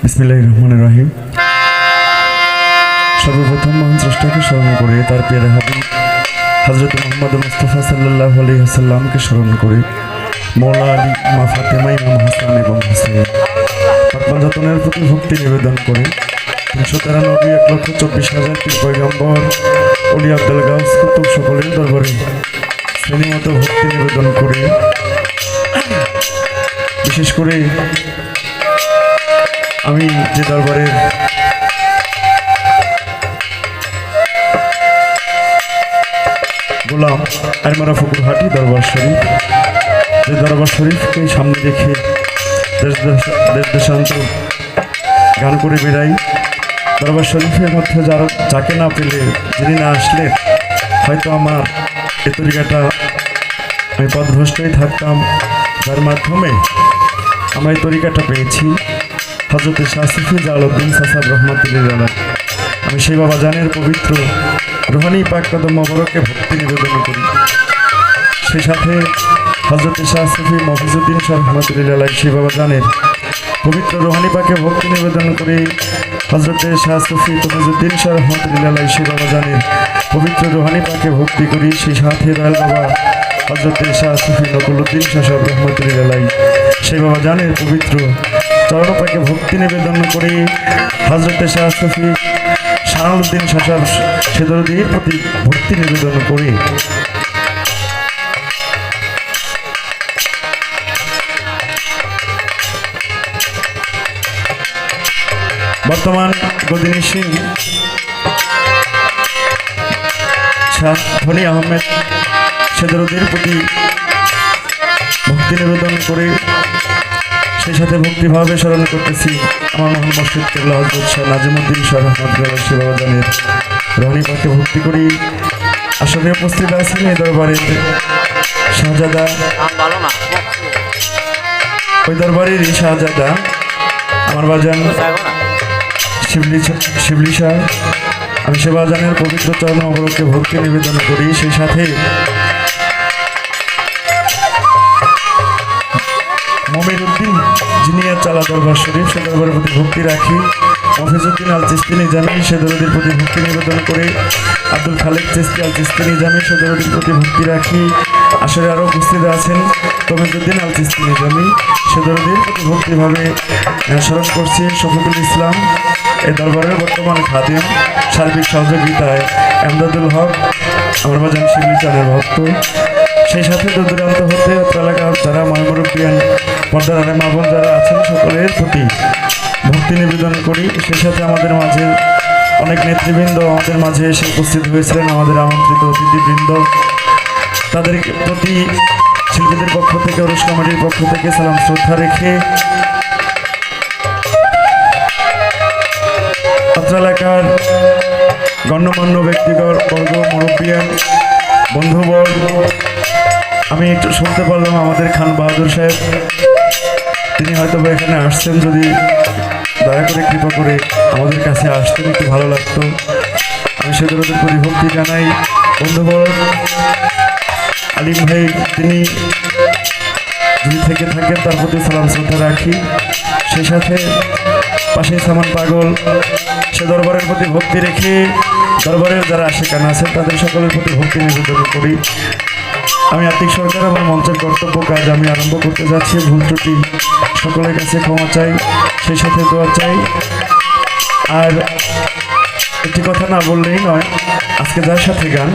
বিসমিল্লাহির রহমানির রহিম। সর্বপ্রথম মহান স্রষ্টাকে স্মরণ করে তার প্রিয় হাবিব হযরত মুহাম্মদ মুস্তাফা সাল্লাল্লাহু আলাইহি ওয়াসাল্লামকে স্মরণ করে মৌলা আলী, মা ফাতেমা, ইমাম হাসান এবং হুসাইন আত্মযাতনের প্রতি ভক্তি নিবেদন করে 393 1,24,000 পীর পয়গম্বর ওলি আব্দুল গাউস কুতুব সকলের দরবারে শ্রেণীমতো ভক্তি নিবেদন করে বিশেষ করে আমি যে দরবারের গোলাম আইমারা ফকুরহাটি দরবার শরীফ, যে দরবার শরীফকে সামনে রেখে দেশ দেশান্তর গান করে বেড়াই। দরবার শরীফের মধ্যে যাকে না পেলে, যিনি না আসলে হয়তো আমার এ তরিকাটা আমি পথভ্রষ্টই থাকতাম, যার মাধ্যমে আমরা এই তরিকাটা পেয়েছি হযরত শাহ সুফি জালালউদ্দিন সাসাব রহমাতুল্লাহ আলাইহি। আমি সেই বাবা জানের পবিত্র রুহানি পাক কদম মোবারকে ভক্তি নিবেদন করি। সেই সাথে হযরত শাহ সুফি মফিজউদ্দিন শাহ রহমাতুল্লাহ আলাইহি সেই বাবা জানের পবিত্র রুহানি পাকে ভক্তি নিবেদন করি। হযরত শাহ সুফি মফিজউদ্দিন শাহ রহমাতুল্লাহ আলাইহি সেই বাবা জানের পবিত্র রুহানি পাকে ভক্তি করি। সেই সাথে দয়াল বাবা হযরত শাহ সুফি নকুলউদ্দিন শাহ রহমাতুল্লাহ আলাইহি সেই বাবা জানের পবিত্র চরণ পাকে ভক্তি নিবেদন করি। হযরত শাহ সুফি শাহাবুদ্দিন শাহ সেদরদির প্রতি ভক্তি নিবেদন করি। বর্তমান গদিনী সিং শাহ ধনী আহমেদ সেদরদির প্রতি ভক্তি নিবেদন করে সেই সাথে ভক্তিভাবে স্মরণ করতেছি আমার মহান মুর্শিদ কেবলা হযরত শাহ নাজিমউদ্দিন শাহ রহমাতুল্লাহ আলাইহি বাবা জানের রহনি পাকে ভক্তি করি। আসলে উপস্থিত আছেন এই দরবারের শাহজাদা, ওই দরবারের শাহজাদা আমার বাজান শিবলি শাহ। আমি সে বাজানের পবিত্র চরণ অবরোধকে ভক্তি নিবেদন করি। সেই সাথে মমিরউদ্দিন জিনিয়ার চালা দরবার শরীফ সে দরবারের প্রতি ভক্তি রাখি। মফিজউদ্দিন আল চিস্তি নিজামী সে দরদির প্রতি ভক্তি নিবেদন করে। আব্দুল খালেক চিস্তি আল চিস্তি নিজামী সে দরদির প্রতি ভক্তি রাখি। আসলে আরও উপস্থিত আছেন তমিজউদ্দিন আল চিস্তি নিজামী সে দরদির প্রতি ভক্তিভাবে স্মরণ করছি। শফিকুল ইসলাম এই দরবারের বর্তমান খাদেম, সার্বিক সহযোগিতায় এমদাদুল হক আমার বাজান শিবলি চাঁদের ভক্ত। সেই সাথে দূরান্ত হতে এলাকার যারা ময়মুরব্বিয়ান পর্দার আলে মা বোন যারা আছেন সকলের প্রতি ভক্তি নিবেদন করি। সেই সাথে আমাদের মাঝে অনেক নেতৃবৃন্দ আমাদের মাঝে এসে উপস্থিত হয়েছিলেন, আমাদের আমন্ত্রিত অতিথিবৃন্দ, তাদের প্রতি শিল্পীদের পক্ষ থেকে, ওরস কমিটির পক্ষ থেকে সালাম শ্রদ্ধা রেখে অত্র এলাকার গণ্যমান্য ব্যক্তিবর্গ, মুরব্বিয়ান, বন্ধুবর্গ, আমি একটু শুনতে পারলাম আমাদের খান বাহাদুর সাহেব তিনি হয়তো এখানে আসছেন, যদি দয়া করে কৃপা করে আমাদের কাছে আসতেন একটু ভালো লাগতো। আমি সেদের প্রতি ভক্তি জানাই। বন্ধুবর্গ আলিম ভাই তিনি যদি থেকে থাকেন তার প্রতি সালাম শ্রদ্ধা রাখি। সেই সাথে পাশে সামান পাগল সে দরবারের প্রতি ভক্তি রেখে দরবারের যারা আশিকান আছেন তাদের সকলের প্রতি ভক্তি নিবেদন করি। আমি আর্থিক সরকার আমার মঞ্চের কর্তব্য কাজ আমি আরম্ভ করতে যাচ্ছি। ভুল ত্রুটি সকলের কাছে ক্ষমা চাই, সেই সাথে দোয়া চাই। আর একটি কথা না বললেই নয়, আজকে যার সাথে গান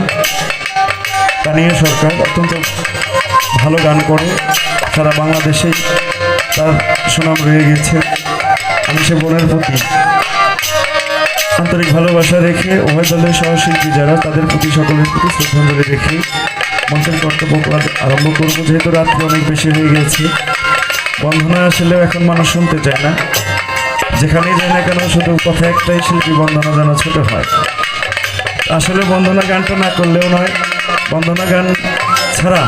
তানিয়া সরকার অত্যন্ত ভালো গান করে, সারা বাংলাদেশেই তার সুনাম রয়ে গেছে। আমি সে বোনের প্রতি আন্তরিক ভালোবাসা রেখে উভয় দলের সহশিল্পী যারা তাদের প্রতি সকলের প্রতি শ্রদ্ধাঞ্জলি রেখে মঞ্চের কর্তব্য আরম্ভ করবো। যেহেতু রাত্রি অনেক বেশি হয়ে গেছে, বন্ধনা আসলেও এখন মানুষ শুনতে চায় না, যেখানেই যায় না কেন শুধু কথা একটাই, শিল্পী বন্দনা যেন ছোট হয়। আসলে বন্দনা গানটা না করলেও নয়, বন্দনা গান ছাড়া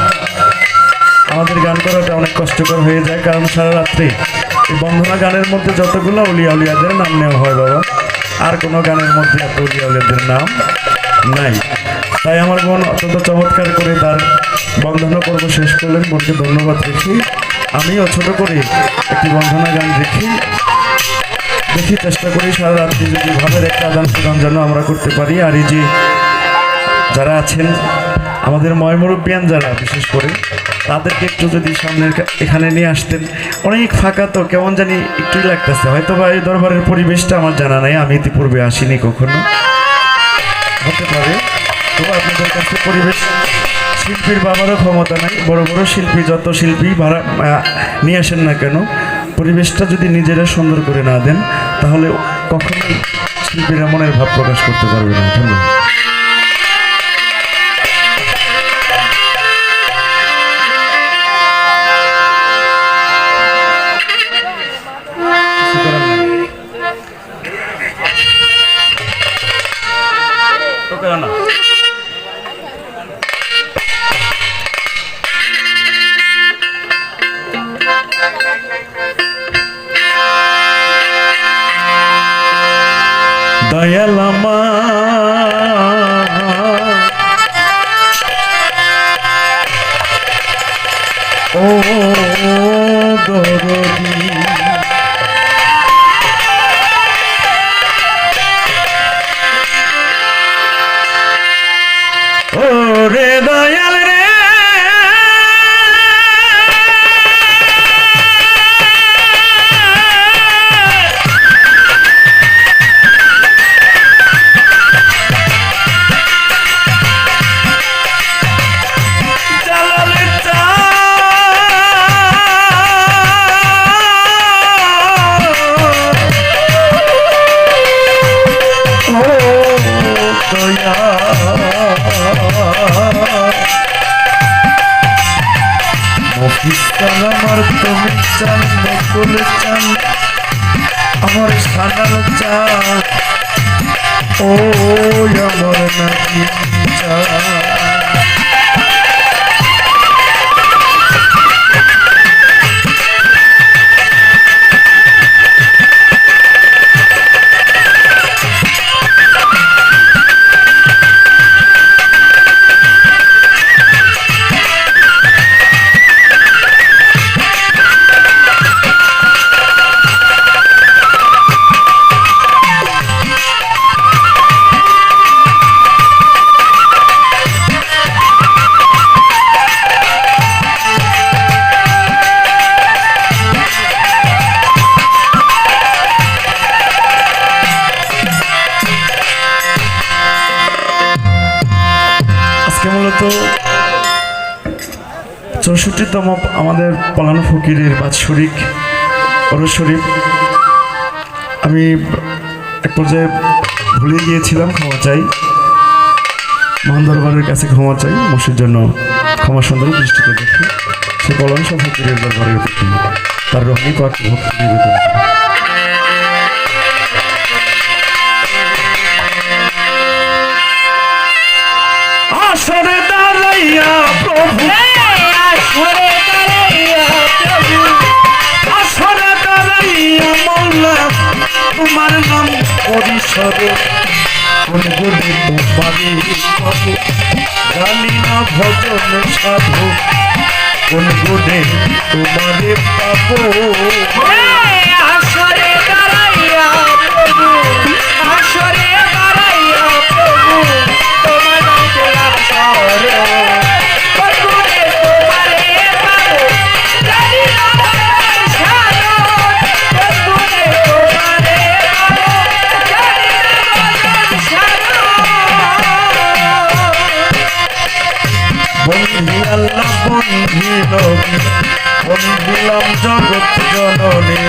আমাদের গান করাটা অনেক কষ্টকর হয়ে যায়, কারণ সারা রাত্রি এই বন্দনা গানের মধ্যে যতগুলো উলিয়া উলিয়াদের নাম নেওয়া হয় বাবা, আর কোনো গানের মধ্যে এত উলিয়া উলিয়াদের নাম নাই। তাই আমার বোন অত্যন্ত চমৎকার করে তার বন্ধনা পর্ব শেষ করলেন। বোনকে ধন্যবাদ রেখে আমিও ছোট করে একটি বন্ধনা গান রেখে দেখি চেষ্টা করি সারা রাত্রি যদি ভাবের একটা আদান প্রদান যেন আমরা করতে পারি। আর এই যে যারা আছেন আমাদের ময়মুরব্বিয়ান যারা বিশেষ করে তাদেরকে একটু যদি সামনের এখানে নিয়ে আসতেন। অনেক ফাঁকা তো কেমন জানি একটুই লাগতেছে, হয়তো বা এই দরবারের পরিবেশটা আমার জানা নাই, আমি ইতিপূর্বে আসিনি কখনো, হতে পারে। তো আপনাদের কাছে পরিবেশ, শিল্পীর বাবারও ক্ষমতা নাই, বড় বড় শিল্পী যত শিল্পী ভাড়া নিয়ে আসেন না কেন, পরিবেশটা যদি নিজেরা সুন্দর করে না দেন তাহলে কখনোই শিল্পীরা মনের ভাব প্রকাশ করতে পারবে না। ধন্যবাদ। দয়াল ও দরদি ও রে দয়াল রে আমার তুমি চান বকুল চান আমার সানার চান ও আমার নাকি চান। মূলত 64তম আমাদের পলানো ফকিরের বাৎসরিক ওরস শরীফ আমি এক পর্যায়ে ভুলে গিয়েছিলাম, ক্ষমা চাই, মহান দরবারের কাছে ক্ষমা চাই, মসজিদের জন্য ক্ষমা সুন্দর দৃষ্টিতে দেখি সে পলানো ফকিরের দরবারের প্রতি তার রহমি পাক ভক্তি নিবেদন। আসরে দাঁড়াইয়া প্রভু, আসরে দাঁড়াইয়া প্রভু, আসরে দাঁড়াইয়া মৌলা তোমার নাম পরিষদে কোন গুণে তোমারে পাবো জানি না ভজন সাধু কোন গুণে তোমারে পাবো। আসরে দাঁড়াইয়া প্রভু, আসরে দাঁড়াইয়া প্রভু তোমার নাম তোলা সরে কোন গুণে তোমারে পাবো জানি না ভজন সাধু কোন গুণে তোমারে পাবো জানি না ভজন সাধু। বন্ধি আল্লাহ বন্ধি নবী বন্দিলাম জগৎ জননী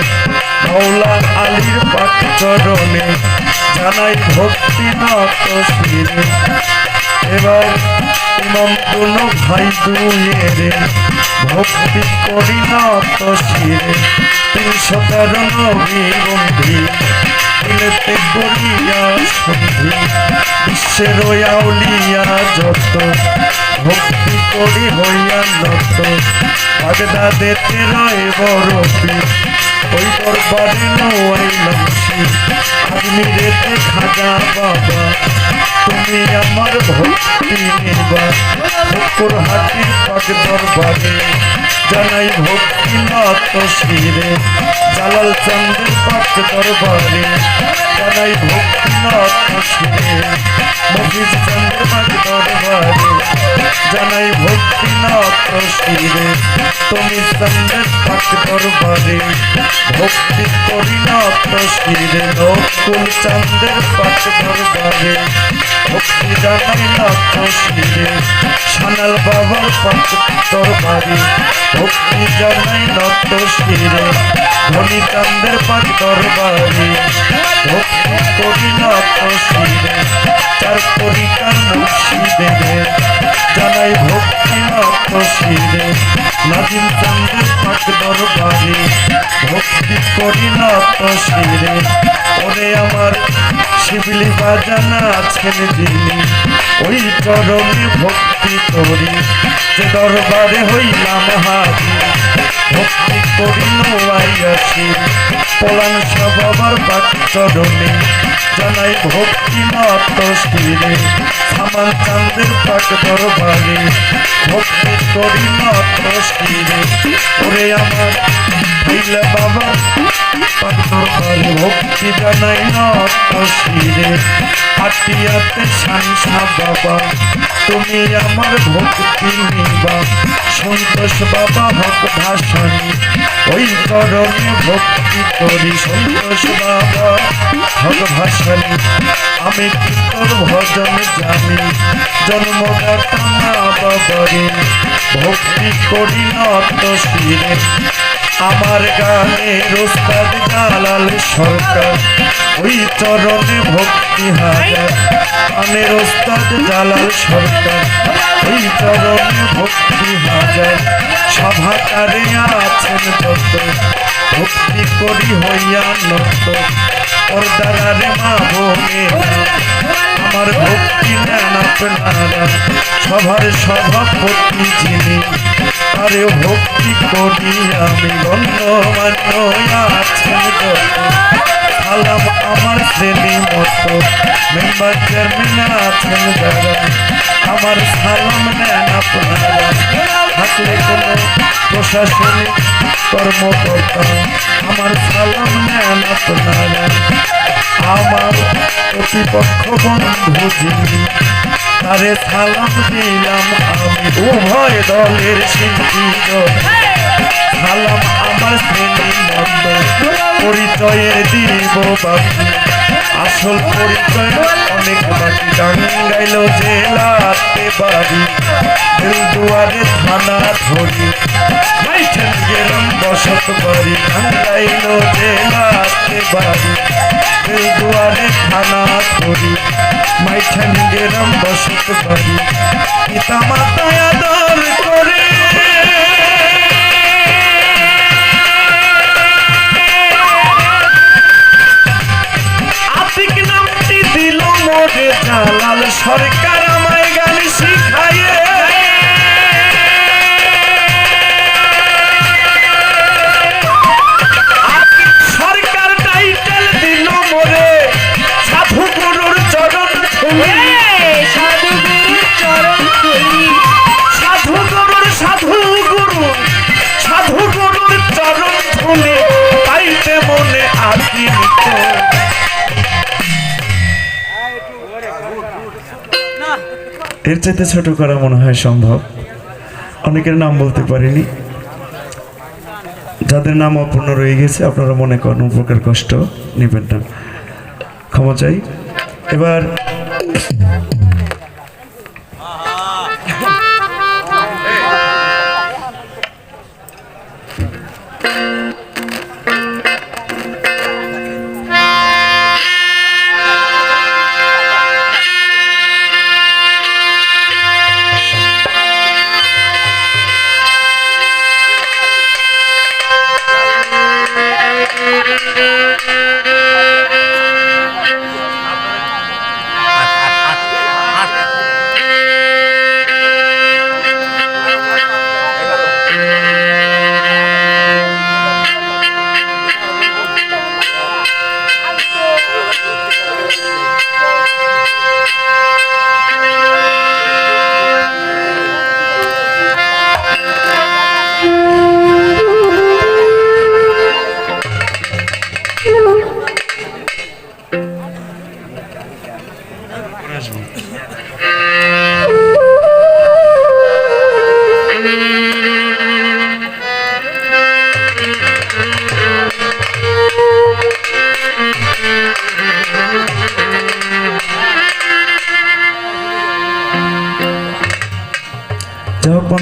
মৌলা আলীর পাক চরণে জানাই ভক্তি নত শিরে। এবার ইমাম দুনো ভাই দুয়েরে ভক্তি করি নত শিরে। 313 নবী বন্ধি দিলেতে করিয়া সন্ধি বিশ্বের আউলিয়া যত ভক্তি করি হইয়া নত। বাগদাদেতে রয় বড় পীর ওই দরবারে নওয়াইলাম শির। আজমিরেতে খাজা বাবা তুমি আমার ভক্তি নিবা। শুকুর হাটির পাক দরবারে জানাই ভক্তি নত শিরে জালাল চন্দ্রের পাক দরবারে জানাই ভক্তি নত শিরে মফিজ চন্দ্রের পাক দরবারে জানাই ভক্তি নত শিরে তুমি চন্দ্রের পাক দরবারে ভক্তি করি নত শিরে নকুল চন্দ্রের পাক দরবারে ভক্তি জানাই নত শিরে সানাল বাবার পাক দরবারে ভক্তি জানাই নত শিরে ধনী চন্দ্রের পাক দরবারে ভক্তি করি নত শিরে চার পরিকার মুর্শিদের জানাই ভক্তি নত শিরে নাজিম চন্দ্রের পাক দরবারে ভক্তি করি নত শিরে ওরে আমার শিবলি বাজানা আছেন যিনি ওই চরণে ভক্তি করি যে দরবারে হইলাম হাজি ভক্তি করি নোয়াইয়াছি পলান সবার পাক চরণে জানাই ভক্তি নত শিরে সামান চাঁদের পাক দরবারে ভক্তি করি নত শিরে ওরে আমার হইলে বাবা পাক দরবারে ভক্তি জানাই নত শিরে হাটিয়াতে শানসা বাবা তুমি আমার ভক্তি নিবা সন্তোষ বাবা হক ভাসানি ওই করণে ভক্তি করি সন্তোষ বাবা হক ভাসানি আমি তোর ভজন জানি জন্মদাতা না বাবারে ভক্তি করি নত শিরে আমার গানের ওস্তাদ জালাল সরকার ওই চরণে ভক্তি হাজার গানের ওস্তাদ জালাল সরকার ওই চরণে ভক্তি হাজার সভাকারে আছেন যত ভক্তি করি হইয়া নত পর্দারে মা বোনেরা আমার ভক্তি নেন আপনারা সভার সভাপতি যিনি আরে ভক্তি করি আমি গণ্যমান্য আছেন যত সালাম আমার শ্রেণী মতো মেম্বার চেয়ারম্যান আছেন যারা আমার সালাম নেন আপনারা থাকলে কোনো প্রশাসনিক কর্মকর্তা আমার সালাম নেন আপনারা আমার প্রতিপক্ষ বন্ধু যিনি তারে সালাম দিলাম আমি উভয় দলের শিল্পী সালাম আমার শ্রেণী মতো পরিচয়ের দিব বাকি আসল পরিচয় অনেক বাকি টাঙ্গাইল জেলাতে বাড়ি দুয়ারে থানা ধরি মাইঠেন গেলাম বসত বাড়ি টাঙ্গাইল জেলাতে বাড়ি দুয়ারে থানা ধরি মাইঠেন গেলাম বসত বাড়ি পিতা মাতায় আদর করে জালাল সরকার আমায় গান শিখায়ে সরকার টাইটেল দিল মোরে সাধু গুরুর চরণ ধুলি সাধু গুরুর চরণ ধুলি সাধু গুরুর চরণ ধুলি পাইতে মনে আকি এর চাইতে ছোট করা মনে হয় সম্ভব অনেকের নাম বলতে পারিনি যাদের নাম অপূর্ণ রয়ে গেছে আপনারা মনে করেন উপকার কষ্ট নেবেন না ক্ষমা চাই এবার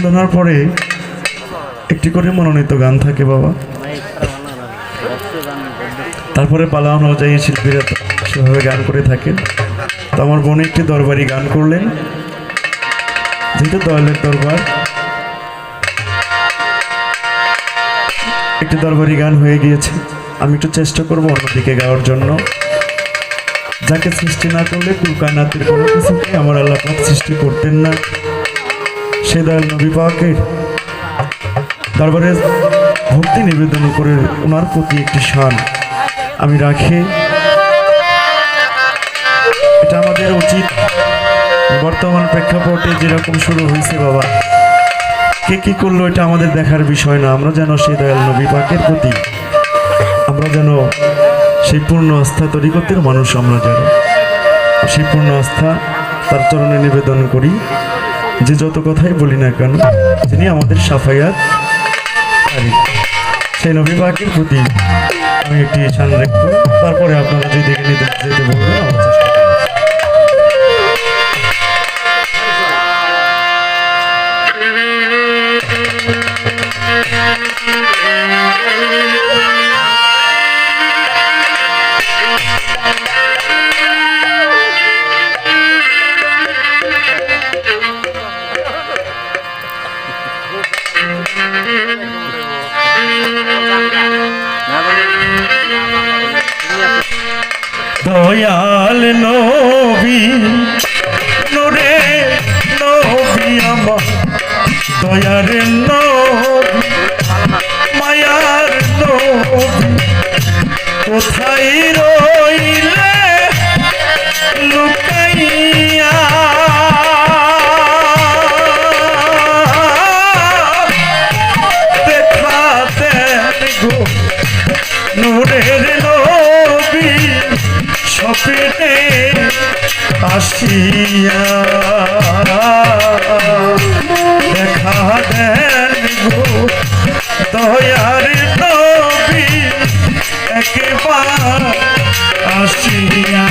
বন্দনার পরে একটি করে মনোনীত গান থাকে বাবা, তারপরে পালা অনুযায়ী শিল্পীরা সেভাবে গান করে থাকেন। তো আমার বোন একটি দরবারি গান করলেন, যেহেতু দয়ালের দরবার, একটি দরবারি গান হয়ে গিয়েছে। আমি একটু চেষ্টা করবো অন্যদিকে গাওয়ার জন্য। যাকে সৃষ্টি না করলে কুলকায়নাতের কোনো কিছুকে আমার আল্লাহ পাক সৃষ্টি করতেন না, সে দয়াল নবী পাকের দরবারে ভক্তি নিবেদন করে ওনার প্রতি একটি শান আমি রাখি। এটা আমাদের উচিত। বর্তমান প্রেক্ষাপটে যেরকম শুরু হয়েছে বাবা, কে কি করলো এটা আমাদের দেখার বিষয় না। আমরা যেন সেই দয়াল নবী পাকের প্রতি আমরা যেন সেই পূর্ণ আস্থা তরিকতের মানুষ, আমরা যেন সেই পূর্ণ আস্থা তার চরণে নিবেদন করি। যে যত কথাই বলি না কেন, যিনি আমাদের সাফায়াত, সেই নবী পাকের প্রতি আমি একটি শান রাখবো। তারপরে আপনারা যে দিকে নিতে যেতে বলবেন আমার চেষ্টা দয়াল নবী নুরে নবী আমার দয়ার নবী মায়ার নবী কোথায় রইলে লুকাইয়া দেখা দেন গো নুরের নবী স্বপ্নে আসিয়া দেখা দেন গো দয়ার নবী একবার আসিয়া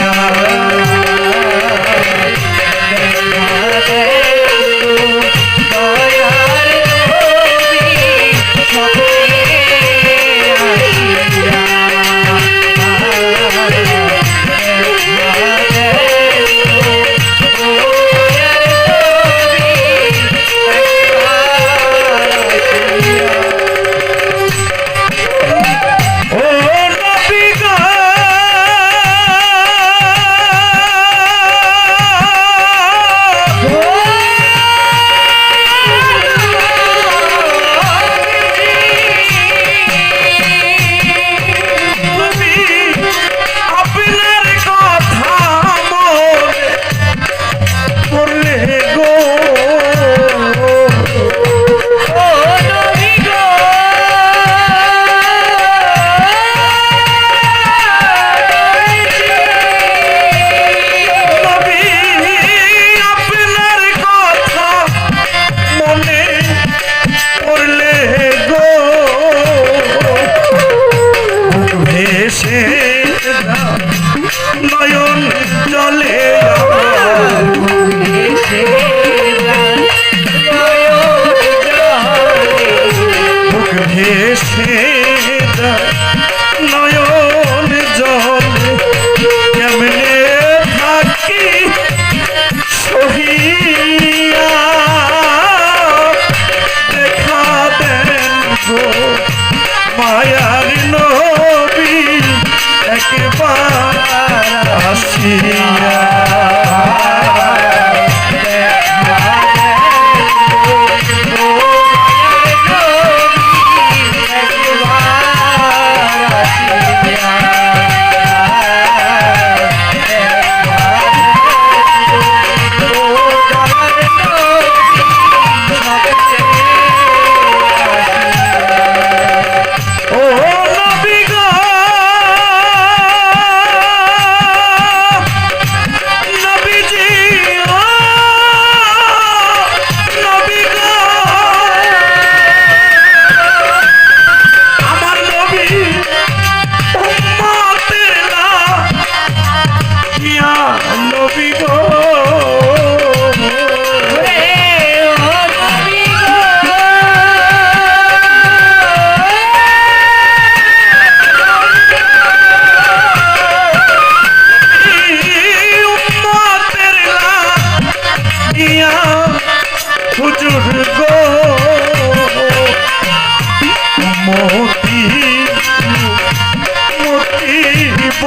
নয়ন জলে বুক ভেসে নয়ন জলে কেমনে থাকি সহিয়া দেখা দেন গো মায়ার নবী একবার আসিয়া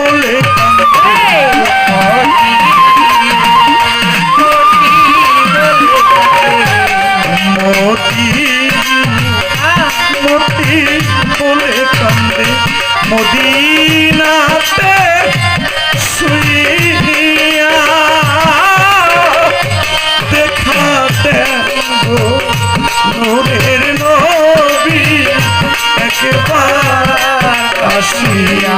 বলে মতি বলে কান্দে মদিনাতে শুইয়া দেখাতে নূরের নবী একবার আসিয়া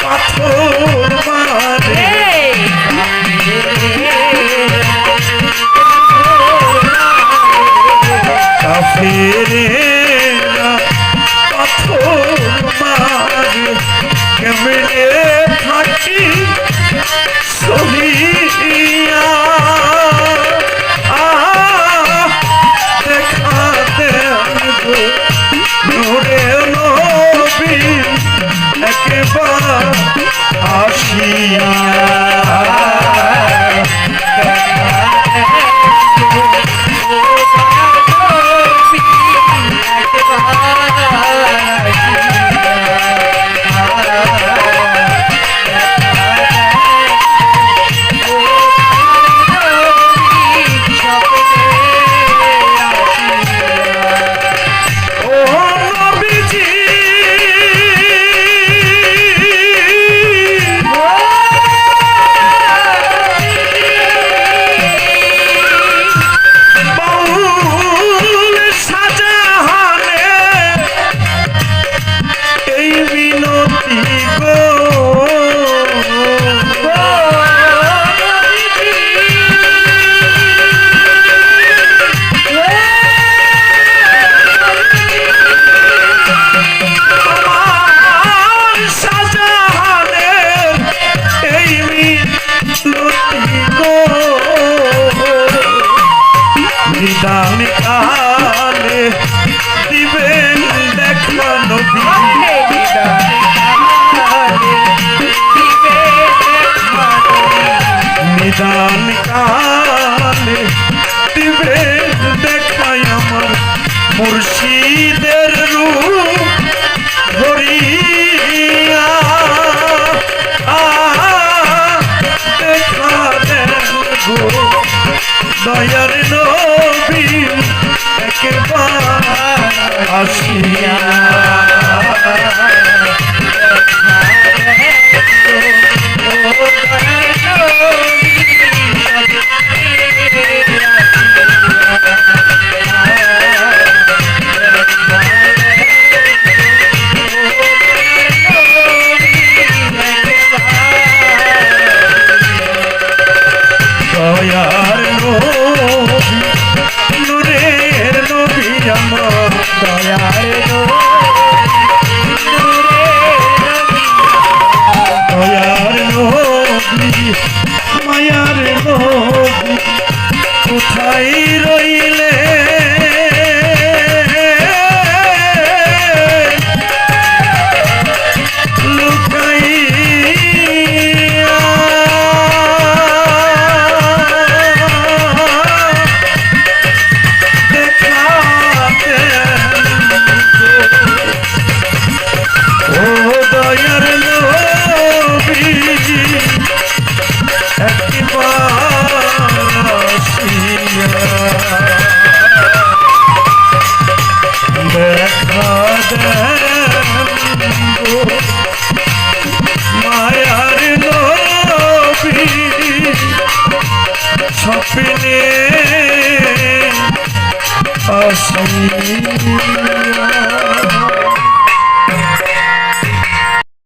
পাথর মারে কাফেরেরা পাথর মারে কেমনে থাকি সহিয়া দেখাতে নূরে নবী একবার আসিয়া নিদান কালে দিবেন দেখা নবী নিদান কালে দিবেন দেখাই আমার মুর্শিদের রূপ ধরিয়া দেখা দেন গো দয়ার নবী একবার আসিয়া দয়ার নবী নূরের নবী আমার দয়ার নবী দেন গো মায়ার নবী স্বপ্নে আসিয়া